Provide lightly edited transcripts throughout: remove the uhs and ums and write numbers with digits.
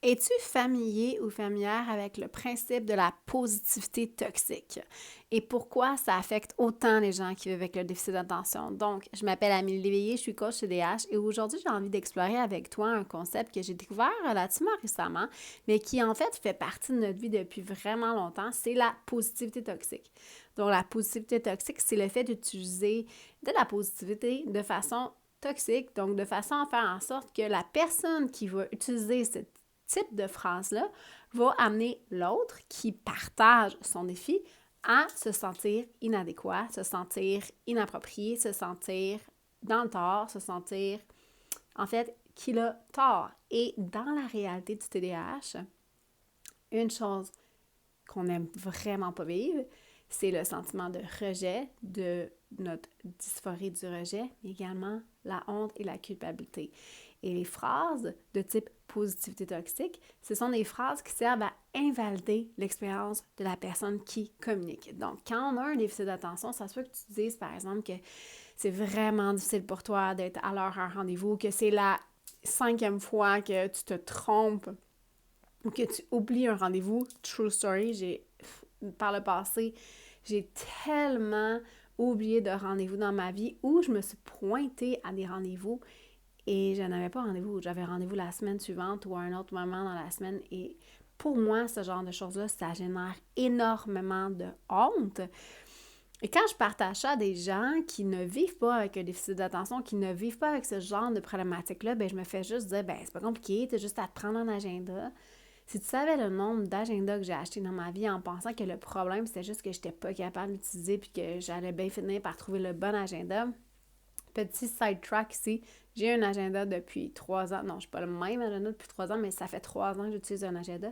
Es-tu familier ou familière avec le principe de la positivité toxique? Et pourquoi ça affecte autant les gens qui vivent avec le déficit d'attention? Donc, je m'appelle Amélie Léveillé, je suis coach CDH et aujourd'hui, j'ai envie d'explorer avec toi un concept que j'ai découvert relativement récemment, mais qui en fait partie de notre vie depuis vraiment longtemps, c'est la positivité toxique. Donc, la positivité toxique, c'est le fait d'utiliser de la positivité de façon toxique, donc de façon à faire en sorte que la personne qui va utiliser cette type de phrase-là va amener l'autre qui partage son défi à se sentir inadéquat, se sentir inapproprié, se sentir dans le tort, se sentir, en fait, qu'il a tort. Et dans la réalité du TDAH, une chose qu'on n'aime vraiment pas vivre, c'est le sentiment de rejet, de notre dysphorie du rejet, mais également la honte et la culpabilité. Et les phrases de type positivité toxique, ce sont des phrases qui servent à invalider l'expérience de la personne qui communique. Donc, quand on a un déficit d'attention, ça se peut que tu dises, par exemple, que c'est vraiment difficile pour toi d'être à l'heure à un rendez-vous, que c'est la 5e fois que tu te trompes ou que tu oublies un rendez-vous. True story, par le passé, j'ai tellement oublié de rendez-vous dans ma vie où je me suis pointée à des rendez-vous et je n'avais pas rendez-vous. J'avais rendez-vous la semaine suivante ou à un autre moment dans la semaine. Et pour moi, ce genre de choses-là, ça génère énormément de honte. Et quand je partage ça à des gens qui ne vivent pas avec un déficit d'attention, qui ne vivent pas avec ce genre de problématique-là, ben je me fais juste dire, ben c'est pas compliqué, t'as juste à te prendre un agenda. Si tu savais le nombre d'agendas que j'ai achetés dans ma vie en pensant que le problème, c'était juste que j'étais pas capable d'utiliser puis que j'allais bien finir par trouver le bon agenda. Petit sidetrack ici, j'ai un agenda depuis 3 ans. Non, je ne suis pas le même agenda depuis 3 ans, mais ça fait 3 ans que j'utilise un agenda.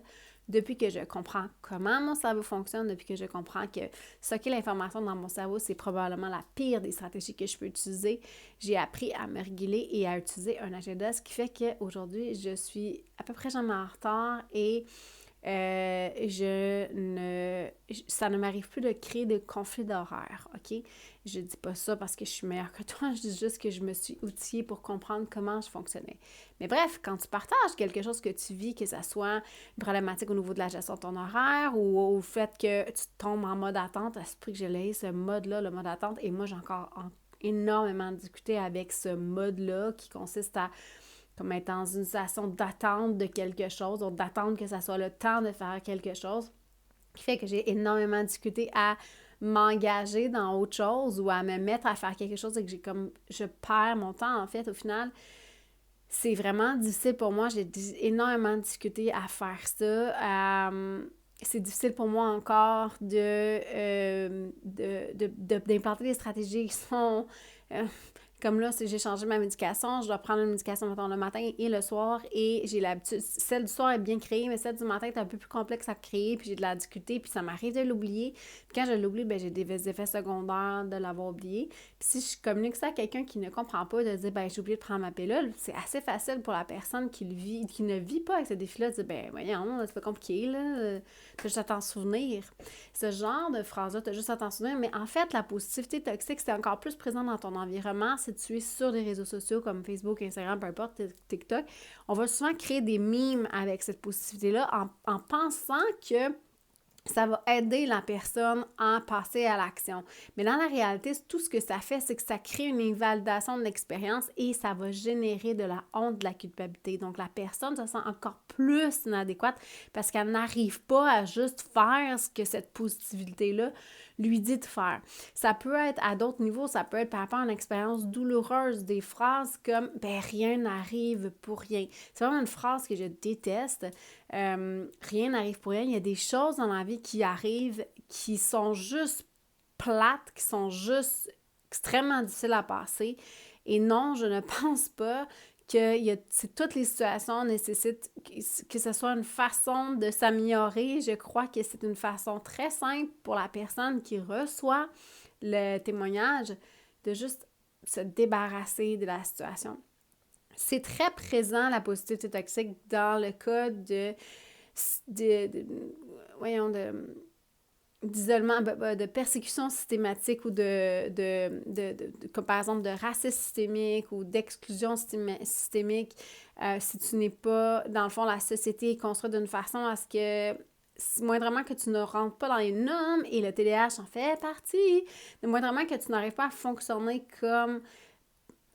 Depuis que je comprends comment mon cerveau fonctionne, depuis que je comprends que stocker l'information dans mon cerveau, c'est probablement la pire des stratégies que je peux utiliser, j'ai appris à me réguler et à utiliser un agenda, ce qui fait qu'aujourd'hui, je suis à peu près jamais en retard et ça ne m'arrive plus de créer de conflits d'horaire, OK? Je dis pas ça parce que je suis meilleure que toi, je dis juste que je me suis outillée pour comprendre comment je fonctionnais. Mais bref, quand tu partages quelque chose que tu vis, que ça soit une problématique au niveau de la gestion de ton horaire ou au fait que tu tombes en mode attente, à ce prix que je l'ai, ce mode-là, le mode attente, et moi j'ai encore énormément discuté avec ce mode-là qui consiste à comme être dans une situation d'attente de quelque chose, donc d'attendre que ça soit le temps de faire quelque chose, qui fait que j'ai énormément discuté à m'engager dans autre chose ou à me mettre à faire quelque chose et que je perds mon temps en fait au final. C'est vraiment difficile pour moi, j'ai énormément discuté à faire ça. C'est difficile pour moi encore d'implanter des stratégies qui sont euh, comme là, si j'ai changé ma médication, je dois prendre une médication mettons, le matin et le soir et j'ai l'habitude. Celle du soir est bien créée, mais celle du matin est un peu plus complexe à créer, puis j'ai de la difficulté, puis ça m'arrive de l'oublier. Puis quand je l'oublie, ben j'ai des effets secondaires de l'avoir oublié. Puis si je communique ça à quelqu'un qui ne comprend pas, de dire ben j'ai oublié de prendre ma pilule, c'est assez facile pour la personne qui ne vit pas avec ce défi-là, de dire ben voyons, c'est pas compliqué, là, t'as juste à t'en souvenir. Ce genre de phrase-là, t'as juste à t'en souvenir, mais en fait, la positivité toxique, c'est encore plus présent dans ton environnement si tu es sur des réseaux sociaux comme Facebook, Instagram, peu importe, TikTok. On va souvent créer des mimes avec cette positivité-là en pensant que ça va aider la personne à passer à l'action. Mais dans la réalité, tout ce que ça fait, c'est que ça crée une invalidation de l'expérience et ça va générer de la honte, de la culpabilité. Donc, la personne se sent encore plus inadéquate parce qu'elle n'arrive pas à juste faire ce que cette positivité-là lui dit de faire. Ça peut être à d'autres niveaux, ça peut être par rapport à une expérience douloureuse, des phrases comme « ben rien n'arrive pour rien ». C'est vraiment une phrase que je déteste. Rien n'arrive pour rien. Il y a des choses dans la vie qui arrivent qui sont juste plates, qui sont juste extrêmement difficiles à passer. Et non, je ne pense pas que toutes les situations nécessitent que ce soit une façon de s'améliorer. Je crois que c'est une façon très simple pour la personne qui reçoit le témoignage de juste se débarrasser de la situation. C'est très présent, la positivité toxique, dans le cas voyons, d'isolement, de persécution systématique ou comme par exemple de racisme systémique ou d'exclusion systémique, si tu n'es pas, dans le fond, la société est construite d'une façon à ce que, moindrement que tu ne rentres pas dans les normes, et le TDAH en fait partie, moindrement que tu n'arrives pas à fonctionner comme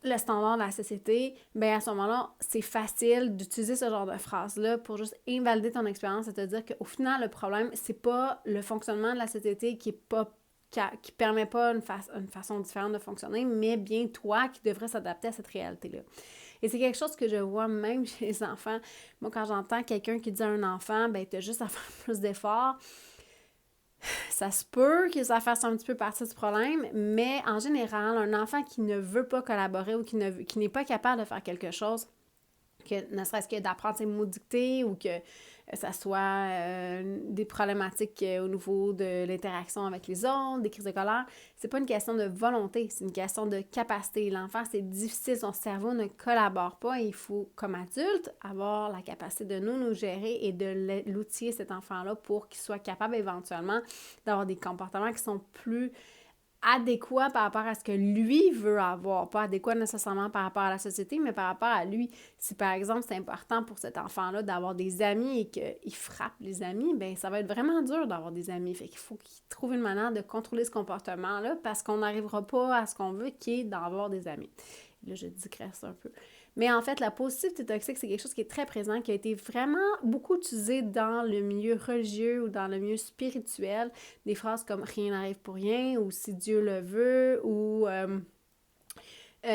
le standard de la société, bien à ce moment-là, c'est facile d'utiliser ce genre de phrase-là pour juste invalider ton expérience et te dire qu'au final, le problème, c'est pas le fonctionnement de la société qui permet pas une façon différente de fonctionner, mais bien toi qui devrais s'adapter à cette réalité-là. Et c'est quelque chose que je vois même chez les enfants. Moi, quand j'entends quelqu'un qui dit à un enfant, ben t'as juste à faire plus d'efforts, ça se peut que ça fasse un petit peu partie du problème, mais en général, un enfant qui ne veut pas collaborer ou qui n'est pas capable de faire quelque chose, que ne serait-ce que d'apprendre ses mots dictés ou que ça soit des problématiques au niveau de l'interaction avec les autres, des crises de colère, c'est pas une question de volonté, c'est une question de capacité. L'enfant, c'est difficile, son cerveau ne collabore pas et il faut, comme adulte, avoir la capacité de nous gérer et de l'outiller cet enfant-là pour qu'il soit capable éventuellement d'avoir des comportements qui sont plus adéquat par rapport à ce que lui veut avoir, pas adéquat nécessairement par rapport à la société, mais par rapport à lui. Si par exemple c'est important pour cet enfant-là d'avoir des amis et qu'il frappe les amis, bien ça va être vraiment dur d'avoir des amis. Fait qu'il faut qu'il trouve une manière de contrôler ce comportement-là parce qu'on n'arrivera pas à ce qu'on veut, qui est d'avoir des amis. Là, je digresse un peu. Mais en fait, la positivité toxique, c'est quelque chose qui est très présent, qui a été vraiment beaucoup utilisé dans le milieu religieux ou dans le milieu spirituel. Des phrases comme « rien n'arrive pour rien » ou « si Dieu le veut » ou tu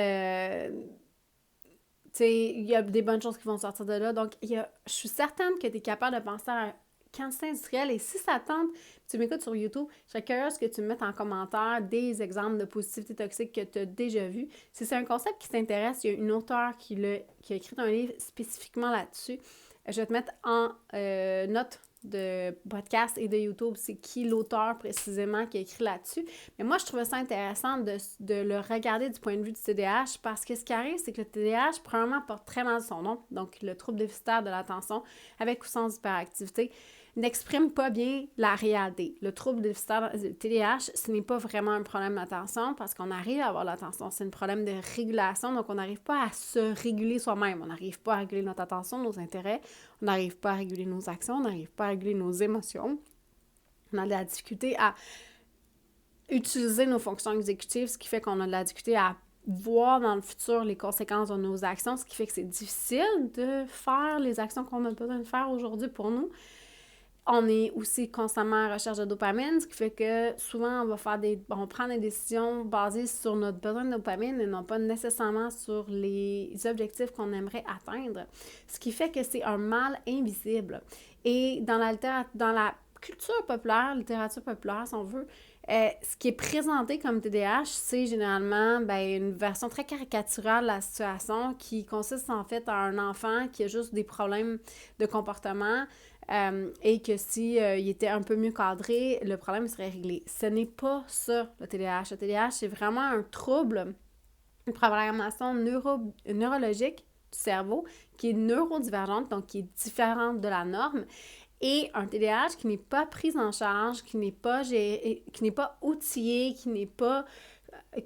sais, il y a des bonnes choses qui vont sortir de là. Donc, je suis certaine que tu es capable de penser à un cancer industriel. Et si ça tente, tu m'écoutes sur YouTube, je serais curieuse que tu me mettes en commentaire des exemples de positivité toxique que tu as déjà vus. Si c'est un concept qui t'intéresse, il y a une auteure qui a écrit un livre spécifiquement là-dessus. Je vais te mettre en note de podcast et de YouTube, c'est qui l'auteur précisément qui a écrit là-dessus. Mais moi, je trouvais ça intéressant de le regarder du point de vue du TDAH parce que ce qui arrive, c'est que le TDAH, premièrement, porte très mal son nom, donc le trouble déficitaire de l'attention avec ou sans hyperactivité, n'exprime pas bien la réalité. Le trouble déficitaire TDAH, ce n'est pas vraiment un problème d'attention parce qu'on arrive à avoir l'attention. C'est un problème de régulation, donc on n'arrive pas à se réguler soi-même. On n'arrive pas à réguler notre attention, nos intérêts. On n'arrive pas à réguler nos actions. On n'arrive pas à réguler nos émotions. On a de la difficulté à utiliser nos fonctions exécutives, ce qui fait qu'on a de la difficulté à voir dans le futur les conséquences de nos actions, ce qui fait que c'est difficile de faire les actions qu'on a besoin de faire aujourd'hui pour nous. On est aussi constamment à la recherche de dopamine, ce qui fait que souvent, on prend des décisions basées sur notre besoin de dopamine et non pas nécessairement sur les objectifs qu'on aimerait atteindre. Ce qui fait que c'est un mal invisible. Et dans la culture populaire, littérature populaire, si on veut, ce qui est présenté comme TDAH, c'est généralement une version très caricaturale de la situation qui consiste en fait à un enfant qui a juste des problèmes de comportement et que si il était un peu mieux cadré, le problème serait réglé. Ce n'est pas ça, le TDAH. Le TDAH, c'est vraiment un trouble, une programmation neurologique du cerveau qui est neurodivergente, donc qui est différente de la norme, et un TDAH qui n'est pas pris en charge, qui n'est pas outillé,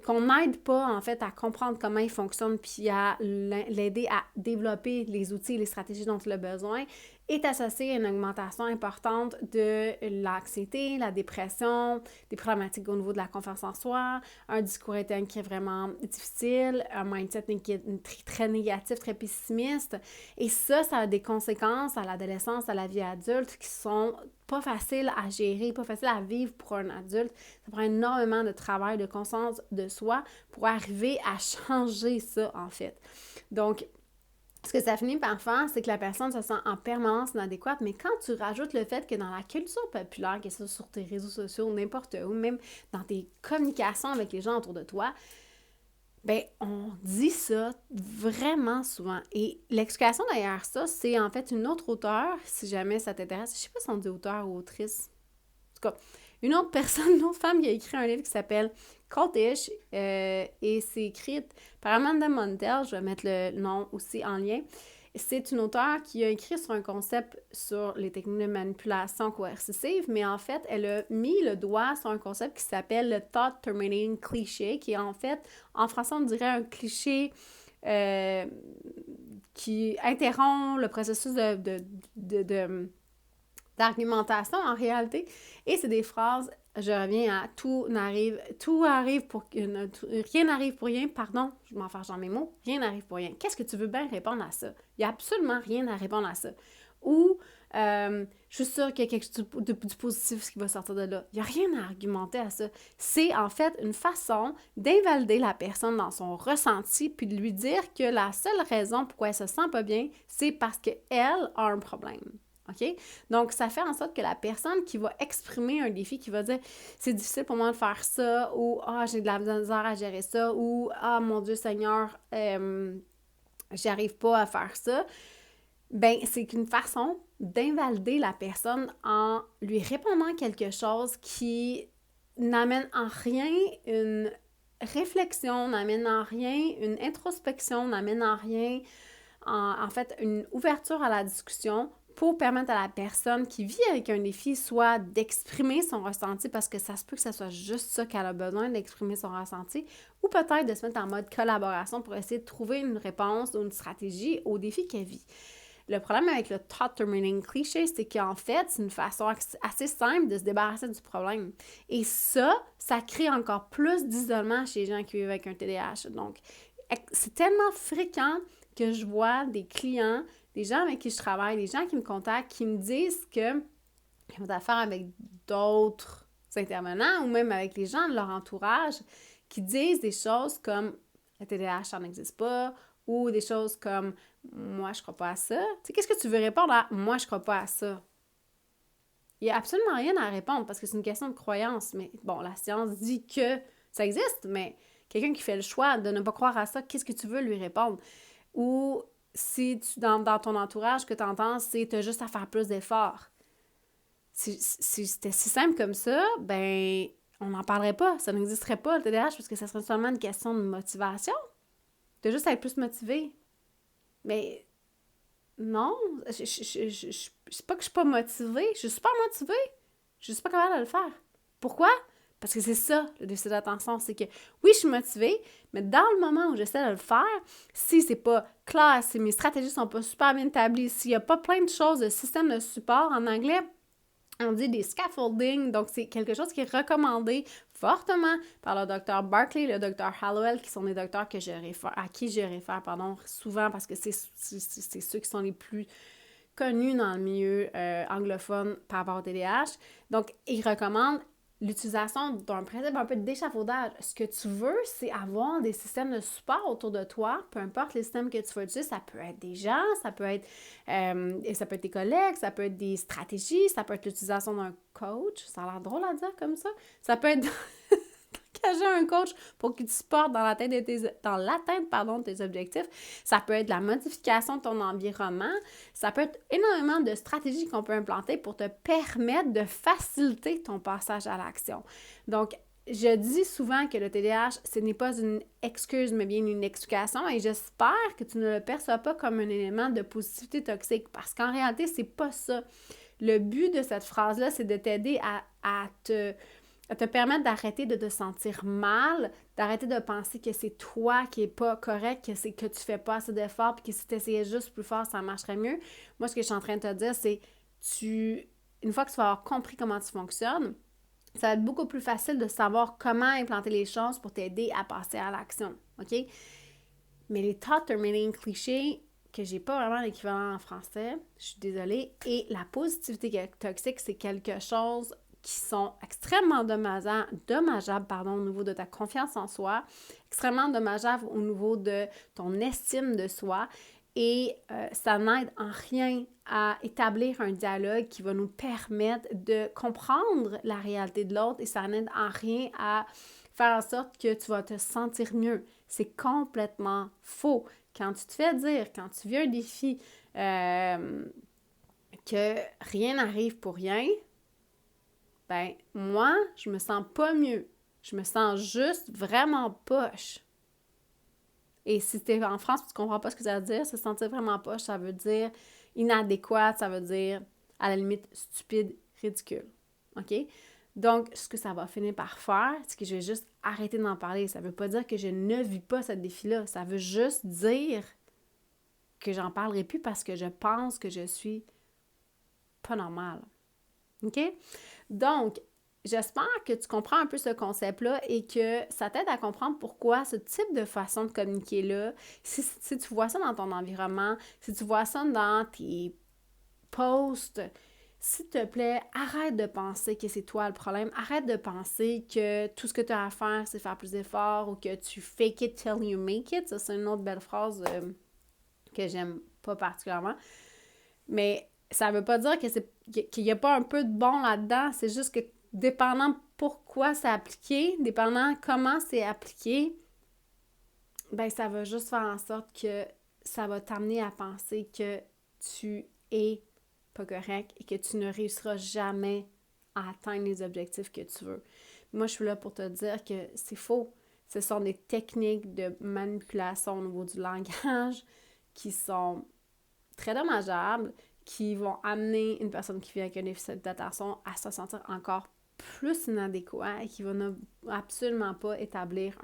qu'on n'aide pas en fait à comprendre comment il fonctionne puis à l'aider à développer les outils et les stratégies dont il a besoin, est associé à une augmentation importante de l'anxiété, la dépression, des problématiques au niveau de la confiance en soi, un discours interne qui est vraiment difficile, un mindset qui est très négatif, très pessimiste. Et ça a des conséquences à l'adolescence, à la vie adulte qui sont pas faciles à gérer, pas faciles à vivre pour un adulte. Ça prend énormément de travail, de conscience de soi pour arriver à changer ça, en fait. Donc, ce que ça finit par faire, c'est que la personne se sent en permanence inadéquate, mais quand tu rajoutes le fait que dans la culture populaire, que ce soit sur tes réseaux sociaux, n'importe où, même dans tes communications avec les gens autour de toi, on dit ça vraiment souvent. Et l'explication derrière ça, c'est en fait une autre auteure, si jamais ça t'intéresse. Je sais pas si on dit auteur ou autrice. En tout cas, une autre personne, une autre femme qui a écrit un livre qui s'appelle Cultish et c'est écrit par Amanda Montell, je vais mettre le nom aussi en lien. C'est une auteure qui a écrit sur un concept sur les techniques de manipulation coercitive, mais en fait, elle a mis le doigt sur un concept qui s'appelle le Thought Terminating Cliché, qui est en fait, en français, on dirait un cliché qui interrompt le processus d'argumentation en réalité. Et c'est des phrases, je reviens à rien n'arrive pour rien, pardon, je m'en fâche dans mes mots, rien n'arrive pour rien. Qu'est-ce que tu veux bien répondre à ça? Il n'y a absolument rien à répondre à ça. Ou, je suis sûre qu'il y a quelque chose du positif qui va sortir de là. Il n'y a rien à argumenter à ça. C'est en fait une façon d'invalider la personne dans son ressenti puis de lui dire que la seule raison pourquoi elle se sent pas bien, c'est parce qu'elle a un problème. OK? Donc, ça fait en sorte que la personne qui va exprimer un défi, qui va dire « c'est difficile pour moi de faire ça » ou « ah, j'ai de la misère à gérer ça » ou « ah, mon Dieu Seigneur, j'y arrive pas à faire ça », ben c'est une façon d'invalider la personne en lui répondant quelque chose qui n'amène en rien une réflexion, n'amène en rien une introspection, n'amène en rien, en fait, une ouverture à la discussion pour permettre à la personne qui vit avec un défi soit d'exprimer son ressenti, parce que ça se peut que ce soit juste ça qu'elle a besoin, d'exprimer son ressenti, ou peut-être de se mettre en mode collaboration pour essayer de trouver une réponse ou une stratégie au défi qu'elle vit. Le problème avec le Thought Terminating Cliché, c'est qu'en fait, c'est une façon assez simple de se débarrasser du problème. Et ça crée encore plus d'isolement chez les gens qui vivent avec un TDAH. Donc, c'est tellement fréquent que je vois des clients, des gens avec qui je travaille, des gens qui me contactent, qui me disent qu'ils ont affaire avec d'autres intervenants ou même avec les gens de leur entourage qui disent des choses comme « le TDAH, ça n'existe pas » ou des choses comme « moi, je crois pas à ça ». Tu sais, qu'est-ce que tu veux répondre à « moi, je crois pas à ça ». Il n'y a absolument rien à répondre parce que c'est une question de croyance. Mais bon, la science dit que ça existe, mais quelqu'un qui fait le choix de ne pas croire à ça, qu'est-ce que tu veux lui répondre? Ou si dans ton entourage, que tu entends, c'est « t'as juste à faire plus d'efforts ». Si c'était si simple comme ça, ben on n'en parlerait pas, ça n'existerait pas le TDAH parce que ça serait seulement une question de motivation. T'as juste à être plus motivé. Mais non, c'est pas que je suis pas motivée, je suis super motivée. Je suis pas capable de le faire. Pourquoi? Parce que c'est ça, le déficit d'attention, c'est que oui, je suis motivée, mais dans le moment où j'essaie de le faire, si c'est pas clair, si mes stratégies sont pas super bien établies, s'il y a pas plein de choses, de système de support, en anglais, on dit des scaffolding, donc c'est quelque chose qui est recommandé fortement par le docteur Barkley et le docteur Hallowell, qui sont des docteurs à qui je réfère souvent parce que c'est ceux qui sont les plus connus dans le milieu anglophone par rapport au TDAH. Donc, ils recommandent l'utilisation d'un principe un peu d'échafaudage. Ce que tu veux, c'est avoir des systèmes de support autour de toi, peu importe les systèmes que tu vas utiliser. Ça peut être des gens, ça peut être tes collègues, ça peut être des stratégies, ça peut être l'utilisation d'un coach. Ça a l'air drôle à dire comme ça. Ça peut être d'engager un coach pour qu'il te supporte dans l'atteinte de tes objectifs. Ça peut être la modification de ton environnement. Ça peut être énormément de stratégies qu'on peut implanter pour te permettre de faciliter ton passage à l'action. Donc, je dis souvent que le TDAH, ce n'est pas une excuse, mais bien une explication, et j'espère que tu ne le perçois pas comme un élément de positivité toxique, parce qu'en réalité, c'est pas ça. Le but de cette phrase-là, c'est de t'aider à te permettre d'arrêter de te sentir mal, d'arrêter de penser que c'est toi qui n'est pas correct, que tu fais pas assez d'efforts, puis que si tu essayais juste plus fort, ça marcherait mieux. Moi, ce que je suis en train de te dire, c'est une fois que tu vas avoir compris comment tu fonctionnes, ça va être beaucoup plus facile de savoir comment implanter les choses pour t'aider à passer à l'action, OK? Mais les thought terminating clichés, que j'ai pas vraiment l'équivalent en français, je suis désolée, et la positivité toxique, c'est quelque chose qui sont extrêmement dommageables au niveau de ta confiance en soi, extrêmement dommageables au niveau de ton estime de soi, et ça n'aide en rien à établir un dialogue qui va nous permettre de comprendre la réalité de l'autre, et ça n'aide en rien à faire en sorte que tu vas te sentir mieux. C'est complètement faux. Quand tu te fais dire, quand tu vis un défi, que rien n'arrive pour rien, ben moi, je me sens pas mieux. Je me sens juste vraiment poche. Et si tu es en France et tu ne comprends pas ce que ça veut dire, se sentir vraiment poche, ça veut dire inadéquate, ça veut dire à la limite stupide, ridicule. OK? Donc, ce que ça va finir par faire, c'est que je vais juste arrêter d'en parler. Ça ne veut pas dire que je ne vis pas ce défi-là. Ça veut juste dire que j'en parlerai plus parce que je pense que je suis pas normale. OK? Donc, j'espère que tu comprends un peu ce concept-là et que ça t'aide à comprendre pourquoi ce type de façon de communiquer-là, si tu vois ça dans ton environnement, si tu vois ça dans tes posts, s'il te plaît, arrête de penser que c'est toi le problème. Arrête de penser que tout ce que tu as à faire, c'est faire plus d'efforts ou que tu fake it till you make it. Ça, c'est une autre belle phrase que j'aime pas particulièrement. Mais ça veut pas dire qu'il n'y a pas un peu de bon là-dedans. C'est juste que dépendant pourquoi c'est appliqué, dépendant comment c'est appliqué, ben ça va juste faire en sorte que ça va t'amener à penser que tu es pas correct et que tu ne réussiras jamais à atteindre les objectifs que tu veux. Moi, je suis là pour te dire que c'est faux. Ce sont des techniques de manipulation au niveau du langage qui sont très dommageables, qui vont amener une personne qui vit avec un déficit d'attention à se sentir encore plus inadéquat et qui va absolument pas établir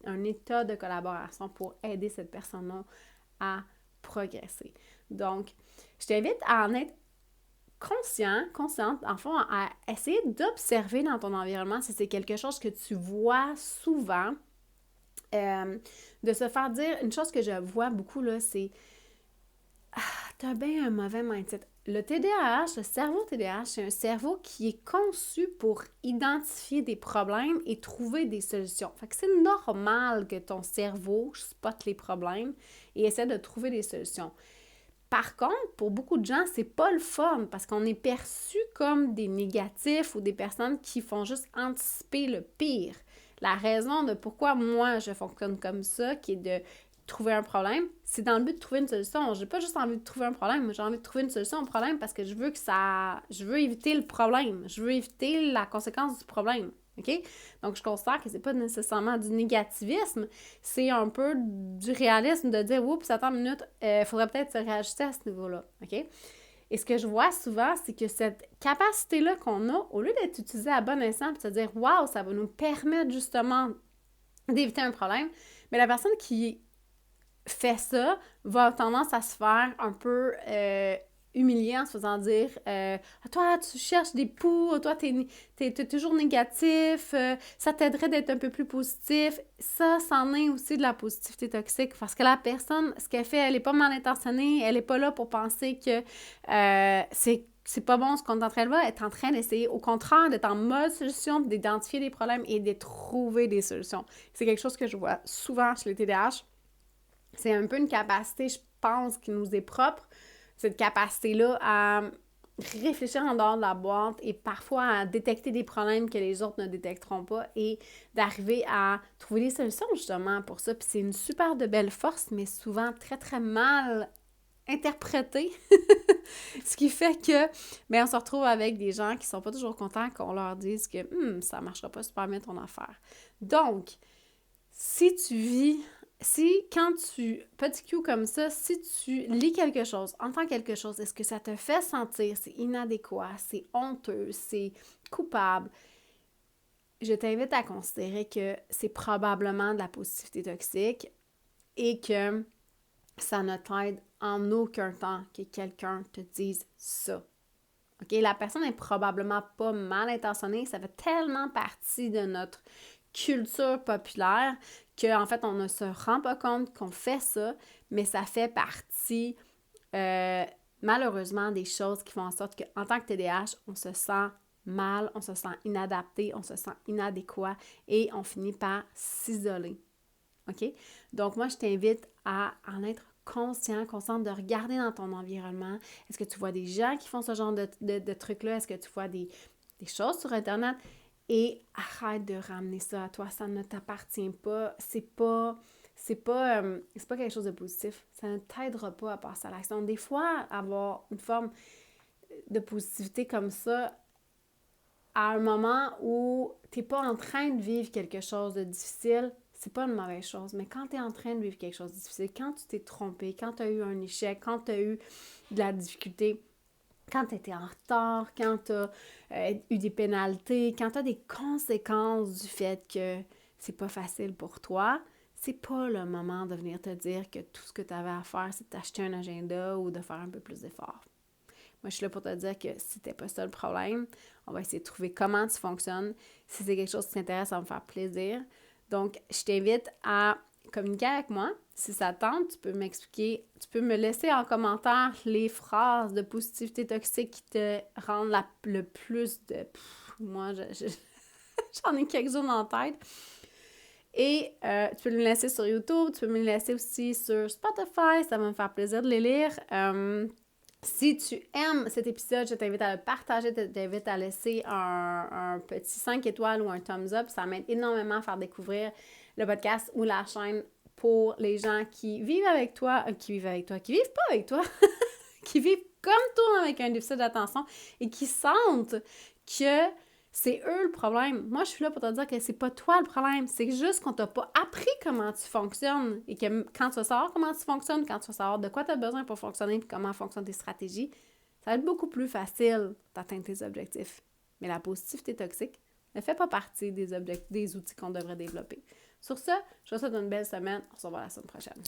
un état de collaboration pour aider cette personne-là à progresser. Donc, je t'invite à en être consciente, en fond, à essayer d'observer dans ton environnement si c'est quelque chose que tu vois souvent, de se faire dire, une chose que je vois beaucoup, là, c'est « t'as bien un mauvais mindset ». Le TDAH, le cerveau TDAH, c'est un cerveau qui est conçu pour identifier des problèmes et trouver des solutions. Fait que c'est normal que ton cerveau spotte les problèmes et essaie de trouver des solutions. Par contre, pour beaucoup de gens, c'est pas le fun parce qu'on est perçu comme des négatifs ou des personnes qui font juste anticiper le pire. La raison de pourquoi moi je fonctionne comme ça, qui est de trouver un problème, c'est dans le but de trouver une solution. J'ai pas juste envie de trouver un problème, j'ai envie de trouver une solution au problème parce que je veux éviter le problème, je veux éviter la conséquence du problème. OK? Donc, je considère que c'est pas nécessairement du négativisme, c'est un peu du réalisme de dire « Oups, attends une minute, faudrait peut-être se réajuster à ce niveau-là. » OK? Et ce que je vois souvent, c'est que cette capacité-là qu'on a, au lieu d'être utilisée à bon escient et de se dire « Wow, ça va nous permettre justement d'éviter un problème », mais la personne qui fait ça va avoir tendance à se faire un peu humilier en se faisant dire toi, tu cherches des poux, toi, t'es toujours négatif, ça t'aiderait d'être un peu plus positif. Ça, c'en est aussi de la positivité toxique parce que la personne, ce qu'elle fait, elle est pas mal intentionnée, elle est pas là pour penser que c'est pas bon ce qu'on est en train de voir, elle est en train d'essayer, au contraire, d'être en mode solution, d'identifier des problèmes et de trouver des solutions. C'est quelque chose que je vois souvent chez les TDAH. C'est un peu une capacité, je pense, qui nous est propre, cette capacité-là à réfléchir en dehors de la boîte et parfois à détecter des problèmes que les autres ne détecteront pas et d'arriver à trouver des solutions justement pour ça. Puis c'est une super de belle force, mais souvent très, très mal interprétée. Ce qui fait que, on se retrouve avec des gens qui sont pas toujours contents qu'on leur dise que ça marchera pas super bien ton affaire. Donc, petit cue comme ça, si tu lis quelque chose, entends quelque chose, est-ce que ça te fait sentir, c'est inadéquat, c'est honteux, c'est coupable, je t'invite à considérer que c'est probablement de la positivité toxique et que ça ne t'aide en aucun temps que quelqu'un te dise ça. OK? La personne n'est probablement pas mal intentionnée, ça fait tellement partie de notre culture populaire qu'en fait, on ne se rend pas compte qu'on fait ça, mais ça fait partie, malheureusement, des choses qui font en sorte qu'en tant que TDAH, on se sent mal, on se sent inadapté, on se sent inadéquat et on finit par s'isoler. OK? Donc, moi, je t'invite à en être consciente de regarder dans ton environnement. Est-ce que tu vois des gens qui font ce genre de trucs-là? Est-ce que tu vois des choses sur Internet? Et arrête de ramener ça à toi, ça ne t'appartient pas, c'est pas quelque chose de positif, ça ne t'aidera pas à passer à l'action. Des fois, avoir une forme de positivité comme ça, à un moment où tu n'es pas en train de vivre quelque chose de difficile, c'est pas une mauvaise chose. Mais quand tu es en train de vivre quelque chose de difficile, quand tu t'es trompé, quand tu as eu un échec, quand tu as eu de la difficulté, quand tu étais en retard, quand tu as eu des pénalités, quand tu as des conséquences du fait que c'est pas facile pour toi, c'est pas le moment de venir te dire que tout ce que tu avais à faire, c'est d'acheter un agenda ou de faire un peu plus d'efforts. Moi, je suis là pour te dire que si c'était pas ça le problème, on va essayer de trouver comment tu fonctionnes. Si c'est quelque chose qui t'intéresse, ça va me faire plaisir. Donc, je t'invite à communiquer avec moi. Si ça te tente, tu peux m'expliquer, tu peux me laisser en commentaire les phrases de positivité toxique qui te rendent le plus de... moi, j'en ai quelques-unes en tête. Et tu peux me laisser sur YouTube, tu peux me laisser aussi sur Spotify, ça va me faire plaisir de les lire. Si tu aimes cet épisode, je t'invite à le partager, je t'invite à laisser un petit 5 étoiles ou un thumbs up. Ça m'aide énormément à faire découvrir le podcast ou la chaîne pour les gens qui vivent avec toi, qui vivent pas avec toi, qui vivent comme toi avec un déficit d'attention et qui sentent que c'est eux le problème. Moi, je suis là pour te dire que c'est pas toi le problème. C'est juste qu'on t'a pas appris comment tu fonctionnes et que quand tu vas savoir comment tu fonctionnes, quand tu vas savoir de quoi tu as besoin pour fonctionner et comment fonctionnent tes stratégies, ça va être beaucoup plus facile d'atteindre tes objectifs. Mais la positivité toxique ne fait pas partie des outils qu'on devrait développer. Sur ce, je vous souhaite une belle semaine. On se revoit la semaine prochaine.